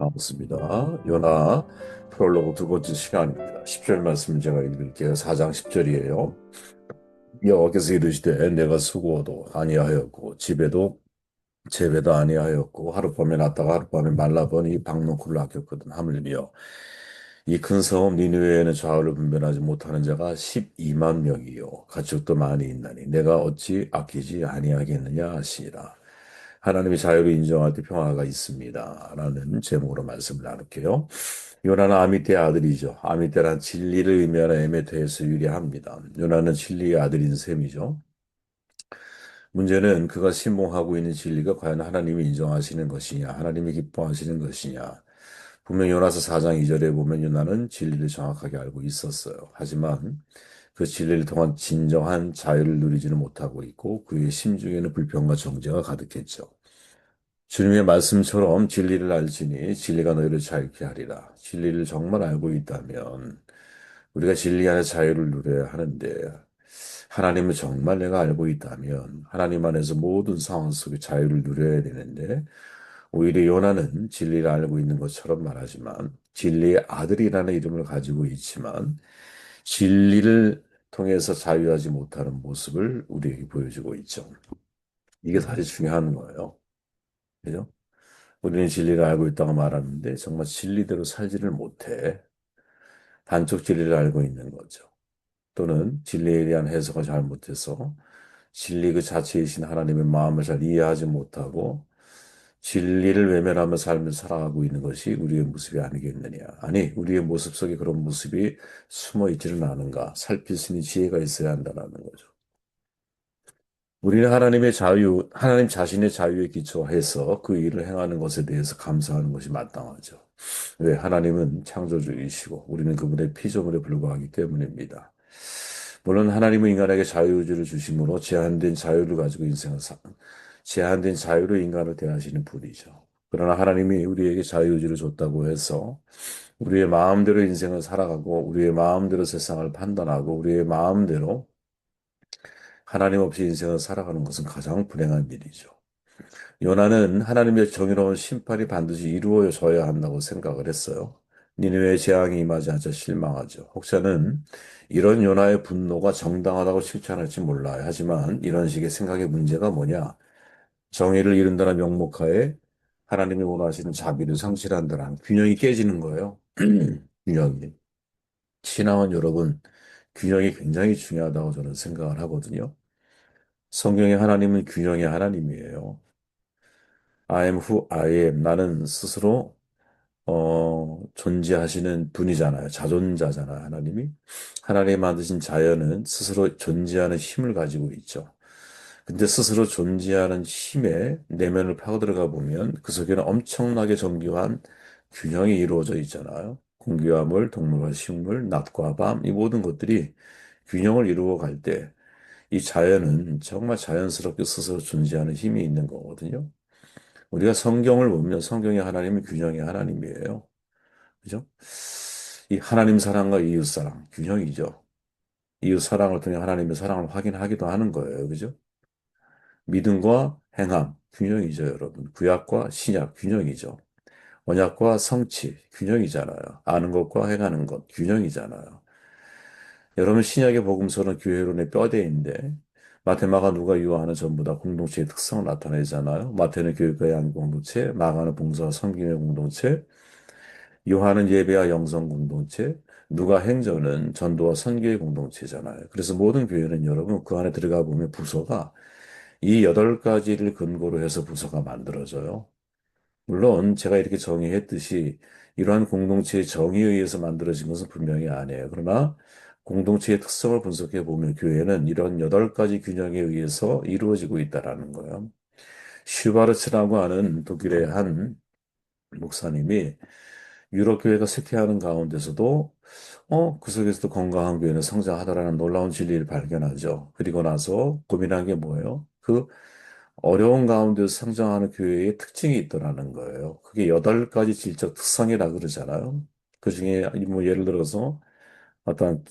반갑습니다. 요나 프롤로그 두 번째 시간입니다. 10절 말씀 제가 읽을게요. 4장 10절이에요. 여호와께서 이르시되 내가 수고도 아니하였고 집에도 재배도 아니하였고 하룻밤에 났다가 하룻밤에 말라버니 박농쿨을 아꼈거든. 하물며 이 큰 성읍 니느웨에는 좌우를 분별하지 못하는 자가 12만 명이요 가축도 많이 있나니 내가 어찌 아끼지 아니하겠느냐 하시니라. 하나님의 자유를 인정할 때 평화가 있습니다. 라는 제목으로 말씀을 나눌게요. 요나는 아미떼의 아들이죠. 아미떼란 진리를 의미하는 에메테에서 유래합니다. 요나는 진리의 아들인 셈이죠. 문제는 그가 신봉하고 있는 진리가 과연 하나님이 인정하시는 것이냐, 하나님이 기뻐하시는 것이냐. 분명 요나서 4장 2절에 보면 요나는 진리를 정확하게 알고 있었어요. 하지만 그 진리를 통한 진정한 자유를 누리지는 못하고 있고 그의 심중에는 불평과 정죄가 가득했죠. 주님의 말씀처럼 진리를 알지니 진리가 너희를 자유케 하리라. 진리를 정말 알고 있다면 우리가 진리 안에 자유를 누려야 하는데 하나님을 정말 내가 알고 있다면 하나님 안에서 모든 상황 속에 자유를 누려야 되는데 오히려 요나는 진리를 알고 있는 것처럼 말하지만 진리의 아들이라는 이름을 가지고 있지만 진리를 통해서 자유하지 못하는 모습을 우리에게 보여주고 있죠. 이게 사실 중요한 거예요. 그죠? 우리는 진리를 알고 있다고 말하는데 정말 진리대로 살지를 못해. 한쪽 진리를 알고 있는 거죠. 또는 진리에 대한 해석을 잘못해서 진리 그 자체이신 하나님의 마음을 잘 이해하지 못하고 진리를 외면하며 삶을 살아가고 있는 것이 우리의 모습이 아니겠느냐. 아니, 우리의 모습 속에 그런 모습이 숨어 있지는 않은가. 살필 수 있는 지혜가 있어야 한다는 거죠. 우리는 하나님의 자유, 하나님 자신의 자유에 기초해서 그 일을 행하는 것에 대해서 감사하는 것이 마땅하죠. 왜? 하나님은 창조주이시고 우리는 그분의 피조물에 불과하기 때문입니다. 물론 하나님은 인간에게 자유의지를 주심으로 제한된 자유로 인간을 대하시는 분이죠. 그러나 하나님이 우리에게 자유의지를 줬다고 해서 우리의 마음대로 인생을 살아가고 우리의 마음대로 세상을 판단하고 우리의 마음대로 하나님 없이 인생을 살아가는 것은 가장 불행한 일이죠. 요나는 하나님의 정의로운 심판이 반드시 이루어져야 한다고 생각을 했어요. 니느웨의 재앙이 임하지 않자 실망하죠. 혹자는 이런 요나의 분노가 정당하다고 칭찬할지 몰라요. 하지만 이런 식의 생각의 문제가 뭐냐? 정의를 이룬다는 명목하에 하나님이 원하시는 자비를 상실한다는 균형이 깨지는 거예요. 균형이. 신앙은 여러분, 균형이 굉장히 중요하다고 저는 생각을 하거든요. 성경의 하나님은 균형의 하나님이에요. I am who I am. 나는 스스로 존재하시는 분이잖아요. 자존자잖아요, 하나님이. 하나님이 만드신 자연은 스스로 존재하는 힘을 가지고 있죠. 근데 스스로 존재하는 힘에 내면을 파고들어가 보면 그 속에는 엄청나게 정교한 균형이 이루어져 있잖아요. 공기와 물, 동물과 식물, 낮과 밤, 이 모든 것들이 균형을 이루어 갈 때 이 자연은 정말 자연스럽게 스스로 존재하는 힘이 있는 거거든요. 우리가 성경을 보면 성경의 하나님은 균형의 하나님이에요. 그죠? 이 하나님 사랑과 이웃 사랑, 균형이죠. 이웃 사랑을 통해 하나님의 사랑을 확인하기도 하는 거예요. 그죠? 믿음과 행함, 균형이죠, 여러분. 구약과 신약, 균형이죠. 언약과 성취, 균형이잖아요. 아는 것과 행하는 것, 균형이잖아요. 여러분, 신약의 복음서는 교회론의 뼈대인데, 마테마가 누가 유아하는 전부 다 공동체의 특성을 나타내잖아요. 마태는 교육과 양 공동체, 마가는 봉사와 섬김의 공동체, 요한은 예배와 영성 공동체, 누가 행전은 전도와 선교의 공동체잖아요. 그래서 모든 교회는 여러분 그 안에 들어가 보면 부서가 이 8가지를 근거로 해서 부서가 만들어져요. 물론 제가 이렇게 정의했듯이 이러한 공동체의 정의에 의해서 만들어진 것은 분명히 아니에요. 그러나 공동체의 특성을 분석해 보면 교회는 이런 8가지 균형에 의해서 이루어지고 있다라는 거예요. 슈바르츠라고 하는 독일의 한 목사님이 유럽 교회가 쇠퇴하는 가운데서도 그 속에서도 건강한 교회는 성장하더라는 놀라운 진리를 발견하죠. 그리고 나서 고민한 게 뭐예요? 그 어려운 가운데서 성장하는 교회의 특징이 있더라는 거예요. 그게 8가지 질적 특성이라 그러잖아요. 그 중에 뭐 예를 들어서 어떤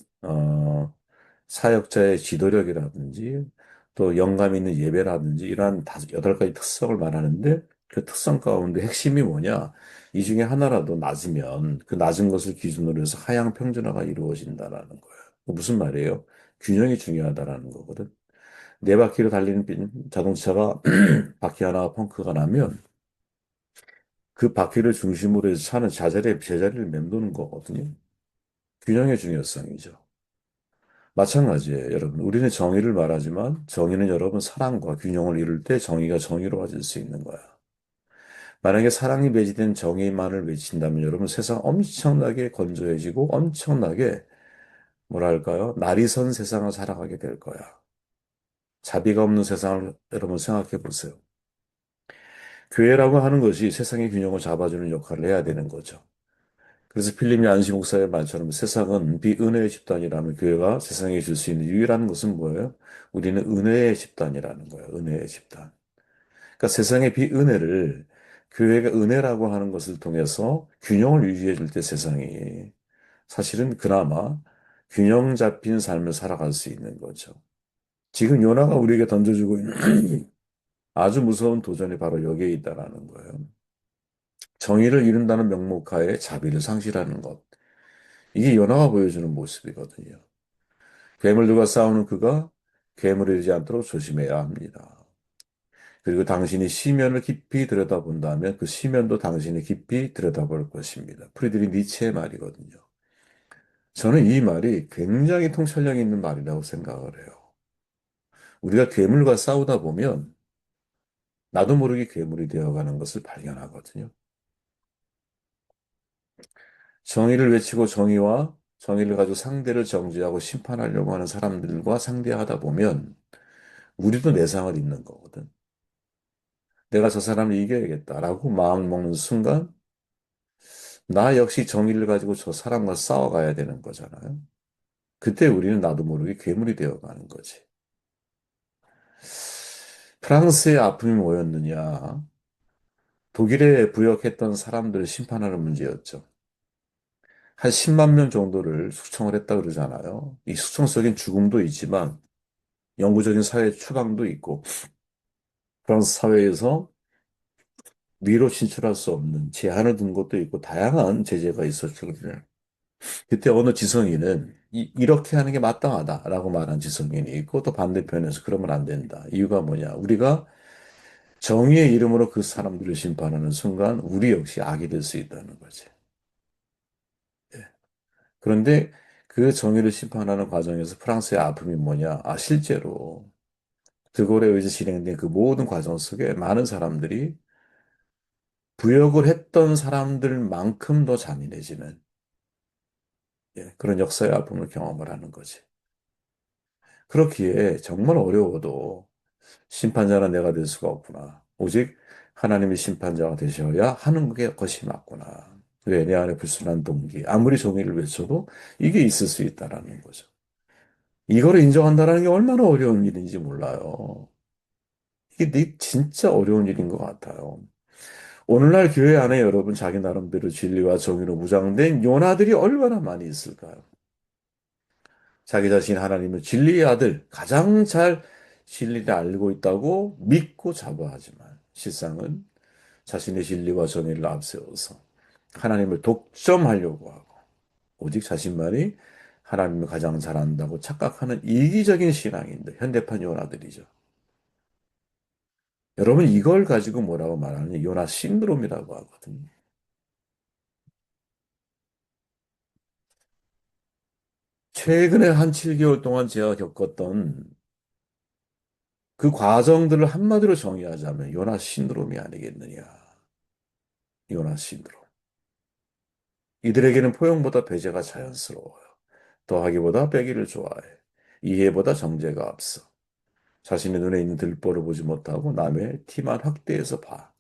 사역자의 지도력이라든지 또 영감 있는 예배라든지 이러한 8가지 특성을 말하는데 그 특성 가운데 핵심이 뭐냐? 이 중에 하나라도 낮으면 그 낮은 것을 기준으로 해서 하향 평준화가 이루어진다라는 거예요. 무슨 말이에요? 균형이 중요하다라는 거거든. 네 바퀴로 달리는 자동차가 바퀴 하나가 펑크가 나면 그 바퀴를 중심으로 해서 차는 제자리를 맴도는 거거든요. 균형의 중요성이죠. 마찬가지예요, 여러분. 우리는 정의를 말하지만 정의는 여러분 사랑과 균형을 이룰 때 정의가 정의로워질 수 있는 거야. 만약에 사랑이 매진된 정의만을 외친다면 여러분 세상 엄청나게 건조해지고 엄청나게 뭐랄까요? 날이 선 세상을 살아가게 될 거야. 자비가 없는 세상을 여러분 생각해 보세요. 교회라고 하는 것이 세상의 균형을 잡아주는 역할을 해야 되는 거죠. 그래서 필립 얀시 목사의 말처럼 세상은 비은혜의 집단이라면 교회가 세상에 줄 수 있는 유일한 것은 뭐예요? 우리는 은혜의 집단이라는 거예요. 은혜의 집단. 그러니까 세상의 비은혜를 교회가 은혜라고 하는 것을 통해서 균형을 유지해 줄 때 세상이 사실은 그나마 균형 잡힌 삶을 살아갈 수 있는 거죠. 지금 요나가 우리에게 던져주고 있는 아주 무서운 도전이 바로 여기에 있다라는 거예요. 정의를 이룬다는 명목하에 자비를 상실하는 것. 이게 요나가 보여주는 모습이거든요. 괴물들과 싸우는 그가 괴물이 되지 않도록 조심해야 합니다. 그리고 당신이 시면을 깊이 들여다본다면 그 시면도 당신이 깊이 들여다볼 것입니다. 프리드리 니체의 말이거든요. 저는 이 말이 굉장히 통찰력 있는 말이라고 생각을 해요. 우리가 괴물과 싸우다 보면 나도 모르게 괴물이 되어가는 것을 발견하거든요. 정의를 외치고 정의를 가지고 상대를 정죄하고 심판하려고 하는 사람들과 상대하다 보면 우리도 내상을 입는 거거든. 내가 저 사람을 이겨야겠다라고 마음을 먹는 순간 나 역시 정의를 가지고 저 사람과 싸워가야 되는 거잖아요. 그때 우리는 나도 모르게 괴물이 되어가는 거지. 프랑스의 아픔이 뭐였느냐? 독일에 부역했던 사람들을 심판하는 문제였죠. 한 10만 명 정도를 숙청을 했다 그러잖아요. 이 숙청 속엔 죽음도 있지만 영구적인 사회 추방도 있고 프랑스 사회에서 위로 진출할 수 없는 제한을 둔 것도 있고 다양한 제재가 있었죠. 그때 어느 지성인은 이렇게 하는 게 마땅하다라고 말한 지성인이 있고 또 반대편에서 그러면 안 된다. 이유가 뭐냐? 우리가 정의의 이름으로 그 사람들을 심판하는 순간 우리 역시 악이 될 수 있다는 거지. 그런데 그 정의를 심판하는 과정에서 프랑스의 아픔이 뭐냐? 아, 실제로 드골에 의해서 진행된 그 모든 과정 속에 많은 사람들이 부역을 했던 사람들만큼 더 잔인해지는 그런 역사의 아픔을 경험을 하는 거지. 그렇기에 정말 어려워도 심판자는 내가 될 수가 없구나. 오직 하나님이 심판자가 되셔야 하는 게 것이 맞구나. 왜 내 안에 불순한 동기, 아무리 정의를 외쳐도 이게 있을 수 있다라는 거죠. 이거를 인정한다는 게 얼마나 어려운 일인지 몰라요. 이게 진짜 어려운 일인 것 같아요. 오늘날 교회 안에 여러분 자기 나름대로 진리와 정의로 무장된 요나들이 얼마나 많이 있을까요? 자기 자신 하나님은 진리의 아들, 가장 잘 진리를 알고 있다고 믿고 자부하지만 실상은 자신의 진리와 정의를 앞세워서 하나님을 독점하려고 하고 오직 자신만이 하나님을 가장 잘 안다고 착각하는 이기적인 신앙인들, 현대판 요나들이죠. 여러분 이걸 가지고 뭐라고 말하느냐? 요나 신드롬이라고 하거든요. 최근에 한 7개월 동안 제가 겪었던 그 과정들을 한마디로 정의하자면 요나 신드롬이 아니겠느냐. 요나 신드롬. 이들에게는 포용보다 배제가 자연스러워요. 더하기보다 빼기를 좋아해. 이해보다 정죄가 앞서. 자신의 눈에 있는 들보를 보지 못하고 남의 티만 확대해서 봐.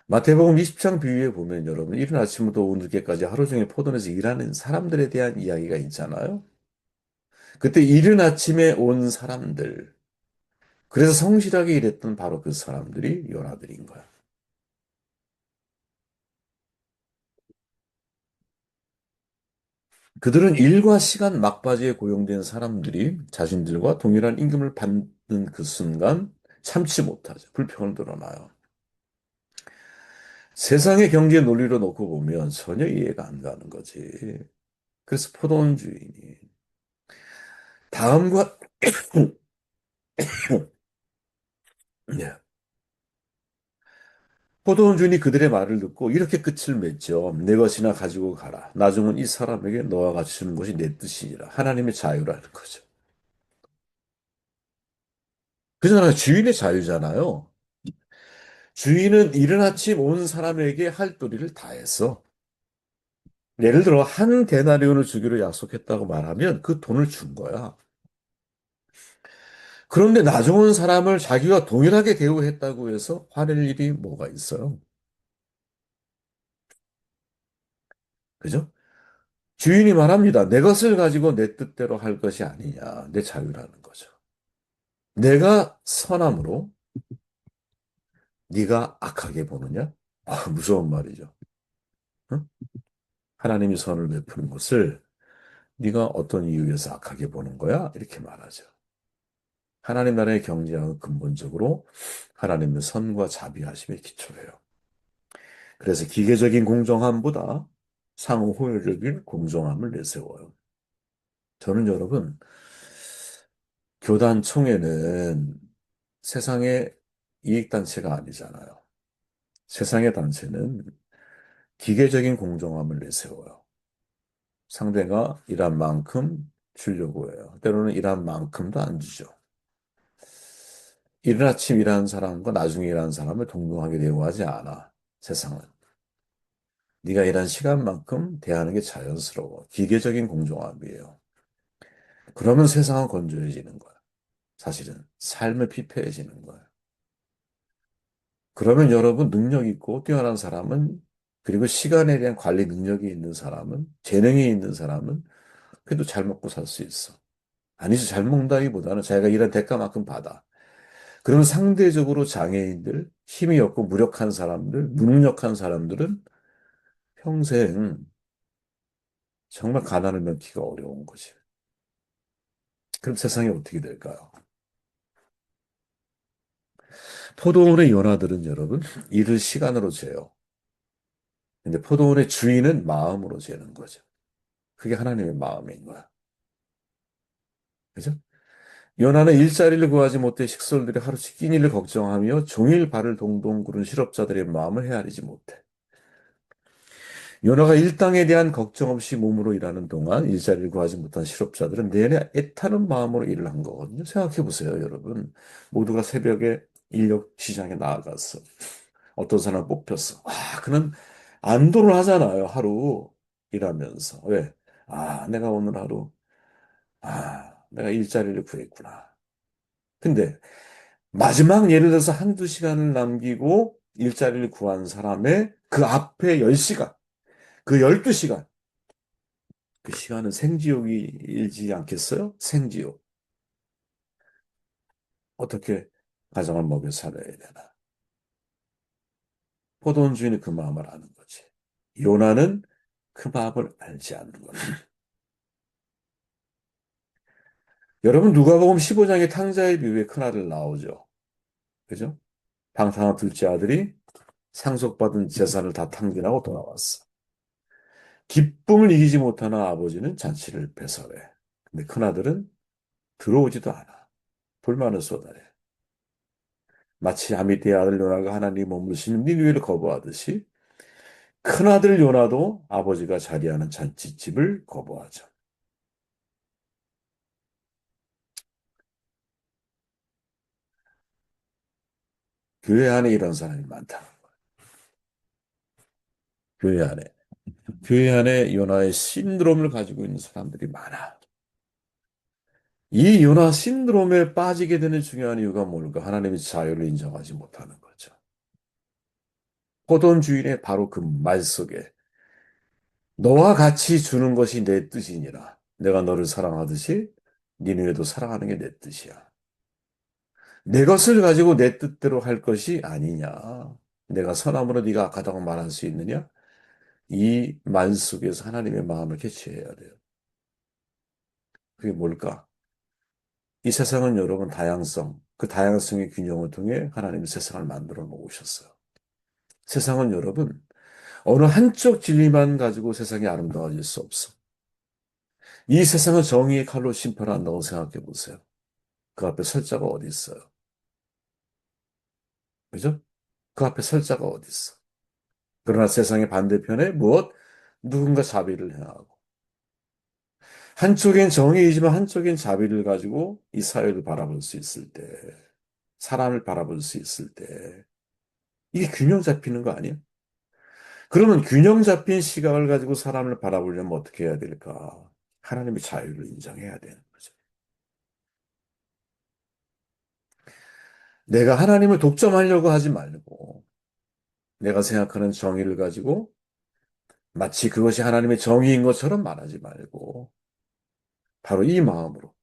마태복음 20장 비유에 보면 여러분 이른 아침부터 오후 늦게까지 하루 종일 포도원에서 일하는 사람들에 대한 이야기가 있잖아요. 그때 이른 아침에 온 사람들, 그래서 성실하게 일했던 바로 그 사람들이 요나들인 거야. 그들은 일과 시간 막바지에 고용된 사람들이 자신들과 동일한 임금을 받는 그 순간 참지 못하죠. 불평을 드러나요. 세상의 경제 논리로 놓고 보면 전혀 이해가 안 가는 거지. 그래서 포도원 주인이 다음과 네. 포도원 주인이 그들의 말을 듣고 이렇게 끝을 맺죠. 내 것이나 가지고 가라. 나중은 이 사람에게 너와 같이 주는 것이 내 뜻이니라. 하나님의 자유라는 거죠. 그잖아요. 주인의 자유잖아요. 주인은 이른 아침 온 사람에게 할 도리를 다 했어. 예를 들어 한 데나리온을 주기로 약속했다고 말하면 그 돈을 준 거야. 그런데 나중 온 사람을 자기가 동일하게 대우했다고 해서 화낼 일이 뭐가 있어요? 그죠? 주인이 말합니다. 내 것을 가지고 내 뜻대로 할 것이 아니냐. 내 자유라는 거죠. 내가 선함으로 네가 악하게 보느냐? 아, 무서운 말이죠. 응? 하나님이 선을 베푸는 것을 네가 어떤 이유에서 악하게 보는 거야? 이렇게 말하죠. 하나님 나라의 경제학은 근본적으로 하나님의 선과 자비하심에 기초해요. 그래서 기계적인 공정함보다 상호 효율적인 공정함을 내세워요. 저는 여러분, 교단 총회는 세상의 이익단체가 아니잖아요. 세상의 단체는 기계적인 공정함을 내세워요. 상대가 일한 만큼 주려고 해요. 때로는 일한 만큼도 안 주죠. 이른 아침 일하는 사람과 나중에 일하는 사람을 동등하게 대우하지 않아. 세상은. 네가 일한 시간만큼 대하는 게 자연스러워. 기계적인 공정함이에요. 그러면 세상은 건조해지는 거야. 사실은 삶을 피폐해지는 거야. 그러면 여러분 능력 있고 뛰어난 사람은 그리고 시간에 대한 관리 능력이 있는 사람은 재능이 있는 사람은 그래도 잘 먹고 살 수 있어. 아니죠. 잘 먹는다기보다는 자기가 일한 대가만큼 받아. 그러면 상대적으로 장애인들, 힘이 없고 무력한 사람들, 무능력한 사람들은 평생 정말 가난을 면키가 어려운 거지. 그럼 세상이 어떻게 될까요? 포도원의 연화들은 여러분, 이를 시간으로 재요. 근데 포도원의 주인은 마음으로 재는 거죠. 그게 하나님의 마음인 거야. 그죠? 연하는 일자리를 구하지 못해 식솔들이 하루씩 끼니를 걱정하며 종일 발을 동동 구른 실업자들의 마음을 헤아리지 못해. 연하가 일당에 대한 걱정 없이 몸으로 일하는 동안 일자리를 구하지 못한 실업자들은 내내 애타는 마음으로 일을 한 거거든요. 생각해 보세요, 여러분. 모두가 새벽에 인력 시장에 나아갔어. 어떤 사람 뽑혔어. 아, 그는 안도를 하잖아요, 하루 일하면서. 왜? 아, 내가 오늘 하루, 내가 일자리를 구했구나. 근데 마지막 예를 들어서 한두 시간을 남기고 일자리를 구한 사람의 그 앞에 10시간, 그 12시간, 그 시간은 생지옥이 일지 않겠어요? 생지옥. 어떻게 가정을 먹여 살아야 되나? 포도원 주인은 그 마음을 아는 거지. 요나는 그 마음을 알지 않는 거예요. 여러분 누가복음 15장의 탕자의 비유에 큰아들 나오죠. 그죠? 방탕한 둘째 아들이 상속받은 재산을 다 탕진하고 돌아왔어. 기쁨을 이기지 못하는 아버지는 잔치를 배설해. 근데 큰아들은 들어오지도 않아. 불만을 쏟아내. 마치 아미떼의 아들 요나가 하나님 머무르시는 니느웨를 거부하듯이 큰아들 요나도 아버지가 자리하는 잔치집을 거부하죠. 교회 안에 이런 사람이 많다. 교회 안에. 교회 안에 요나의 신드롬을 가지고 있는 사람들이 많아. 이 요나 신드롬에 빠지게 되는 중요한 이유가 뭘까? 하나님의 자유를 인정하지 못하는 거죠. 포도원 주인의 바로 그 말 속에 너와 같이 주는 것이 내 뜻이니라. 내가 너를 사랑하듯이 니네도 사랑하는 게 내 뜻이야. 내 것을 가지고 내 뜻대로 할 것이 아니냐. 내가 선함으로 네가 악하다고 말할 수 있느냐? 이 말 속에서 하나님의 마음을 캐치해야 돼요. 그게 뭘까? 이 세상은 여러분 다양성, 그 다양성의 균형을 통해 하나님이 세상을 만들어 놓으셨어요. 세상은 여러분, 어느 한쪽 진리만 가지고 세상이 아름다워질 수 없어. 이 세상은 정의의 칼로 심판한다고 생각해 보세요. 그 앞에 설자가 어디 있어요? 그죠? 그 앞에 설자가 어디 있어? 그러나 세상의 반대편에 무엇? 누군가 자비를 행하고. 한쪽엔 정의이지만 한쪽엔 자비를 가지고 이 사회를 바라볼 수 있을 때, 사람을 바라볼 수 있을 때, 이게 균형 잡히는 거 아니에요? 그러면 균형 잡힌 시각을 가지고 사람을 바라보려면 어떻게 해야 될까? 하나님의 자유를 인정해야 되는 거죠. 내가 하나님을 독점하려고 하지 말고, 내가 생각하는 정의를 가지고 마치 그것이 하나님의 정의인 것처럼 말하지 말고, 바로 이 마음으로,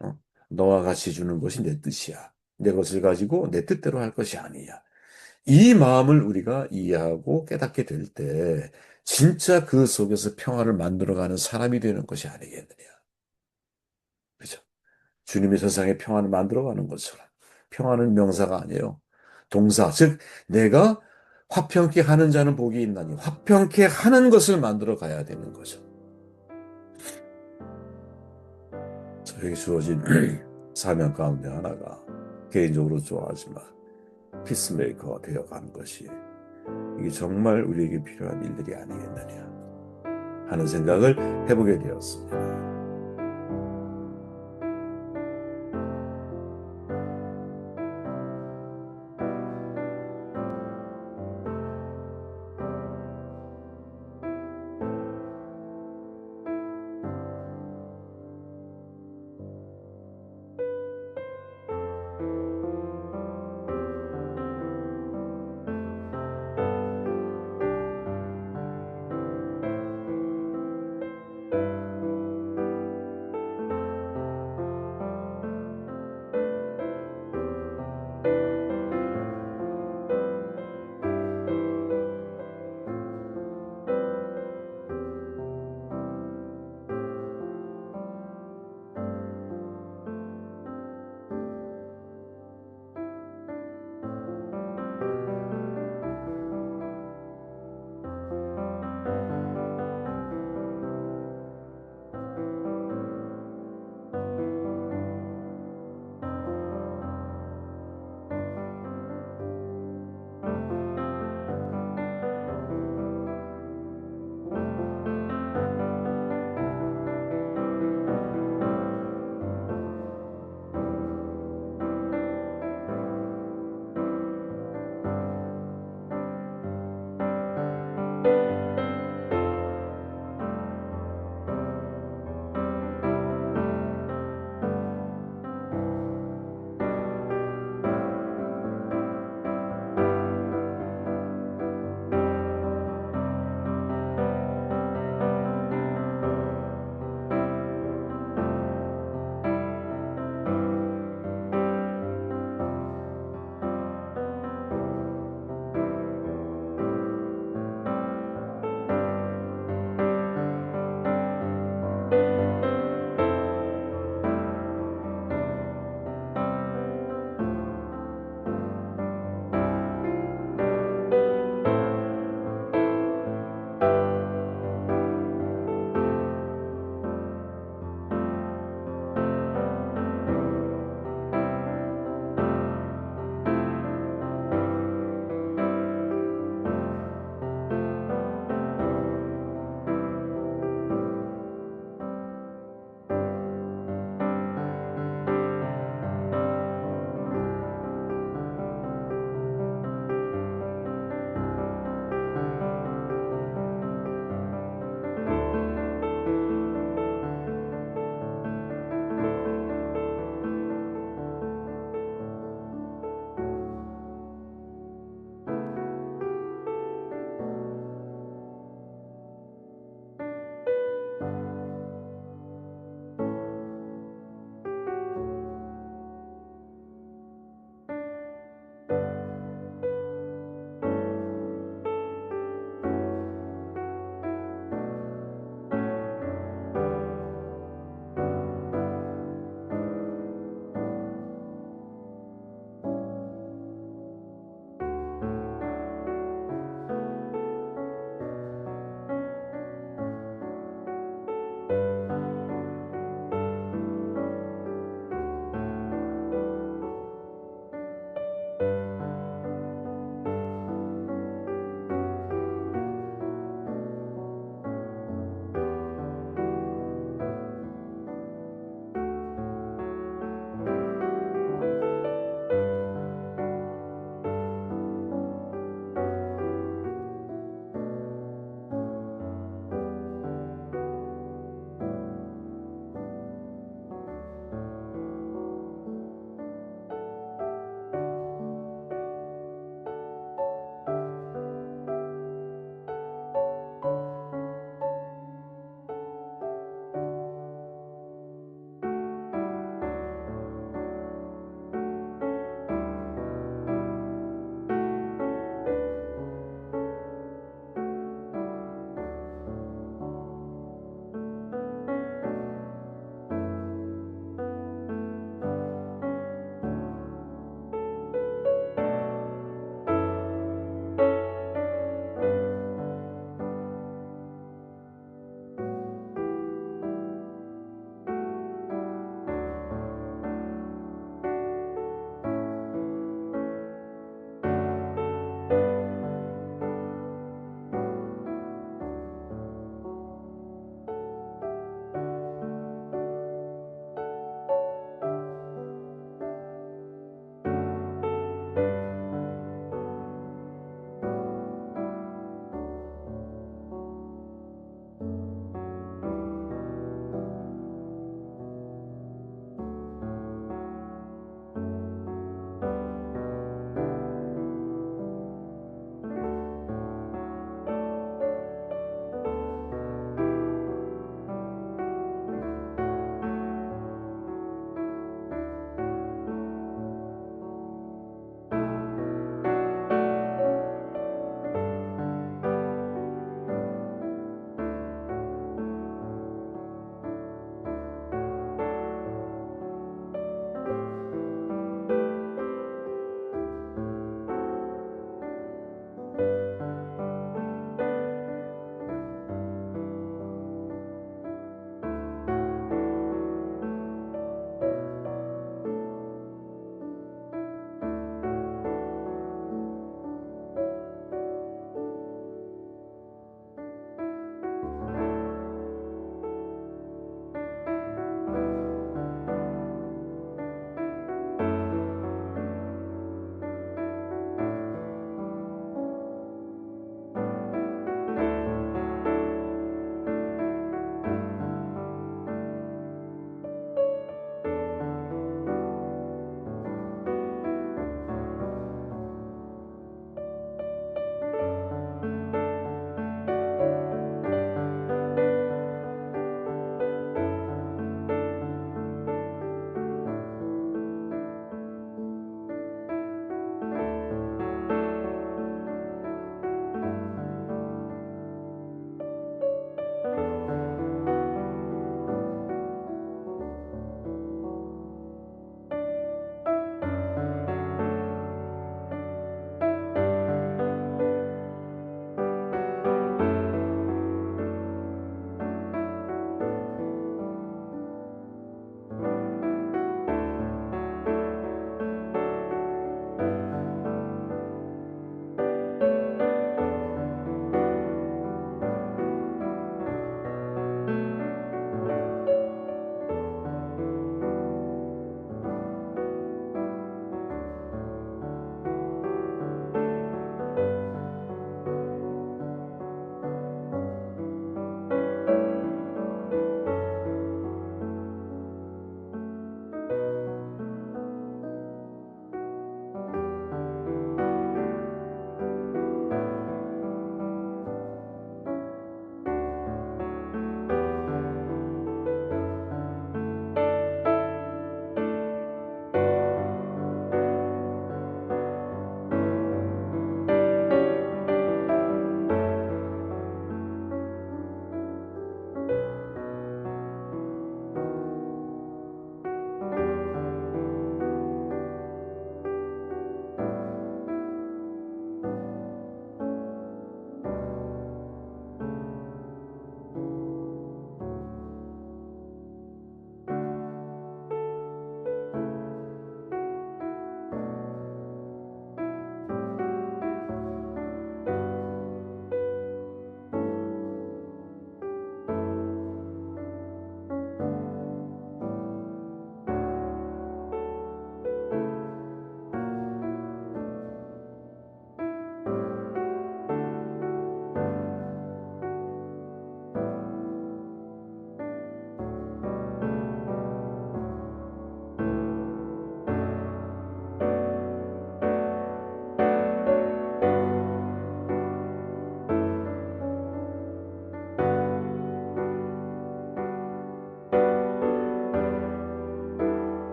어? 너와 같이 주는 것이 내 뜻이야. 내 것을 가지고 내 뜻대로 할 것이 아니야. 이 마음을 우리가 이해하고 깨닫게 될 때, 진짜 그 속에서 평화를 만들어가는 사람이 되는 것이 아니겠느냐. 그죠? 주님이 세상에 평안을 만들어가는 것처럼. 평안은 명사가 아니에요. 동사, 즉 내가 화평케 하는 자는 복이 있나니 화평케 하는 것을 만들어 가야 되는 거죠. 저에게 주어진 사명 가운데 하나가 개인적으로 좋아하지만 피스메이커가 되어가는 것이 이게 정말 우리에게 필요한 일들이 아니겠느냐 하는 생각을 해보게 되었습니다.